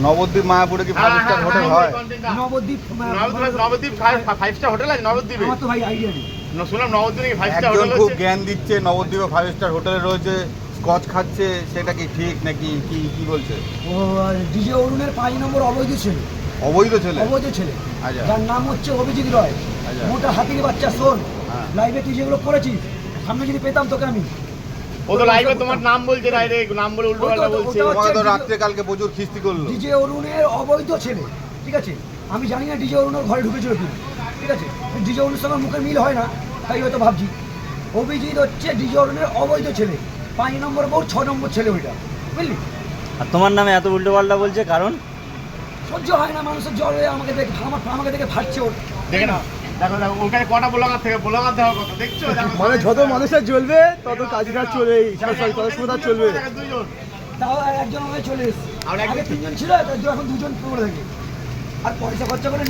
নবদ্বীপ মায়াপুরে কি 5 star hotel হয়? নবদ্বীপ নবদ্বীপ 5 স্টার হোটেল আছে নবদ্বীপে? আমার তো ভাই আইডিয়া নেই। শুনলাম নবদ্বীপে 5 স্টার একজন হোটেল খুব আছে। জ্ঞান দিচ্ছে নবদ্বীপে 5 স্টার হোটেলে রয়েছে, স্কচ খাচ্ছে, সেটা কি ঠিক নাকি কি বলছে? ও ডিজে অরুণের 5 নম্বর অবৈধ ছেলে, অবৈধ ছেলে? অবৈধ ছেলে, আচ্ছা। যার নাম হচ্ছে অভিজিৎ রয়। আচ্ছা। মোটা হাতির বাচ্চা, শোন হ্যাঁ। লাইভে তুই যেগুলো করেছিস, সামনে যদি পেতাম তোকে আমি। ও তো লাইভে তোমার নাম বলছে, ডাইরেক্ট নাম বলে উল্টো পাল্টা বলছে। ওটা তোমাকে তো হচ্ছে রাত্রে কালকে প্রচুর খিস্তি করলো। ডিজে অরুণের অবৈধ ছেলে, ঠিক আছে? আমি জানি না ডিজে অরুণের ঘরে ঢুকেছিল কি, ঠিক আছে? ডিজে অরুণের সঙ্গে মুখে মিল হয় না, তাই হয়তো ভাবছি। অভিজিৎ হচ্ছে ডিজে অরুণের অবৈধ ছেলে, 5 নম্বর বউ 6 নম্বর ছেলে ওইটা, বুঝলি? আর তোমার নামে এত উল্টো পাল্টা বলছে কারণ? সহ্য হয় না মানুষের জ্বরে, আমাকে দেখে ফাটছে ওর। দেখে না, দেখো ওখানে কটা ব্লগার থেকে ব্লগার দেওয়ার কথা দেখছো? মানে যত মানুষের জ্বলবে তত কাজটা চলে, তত সুবিধা চলবে। দুইজন তাও একজন আমাকে চলে এসছে, আর আগে 3 জন ছিল, এখন 2 জন পড়ে থাকে, আর পয়সা খরচা করে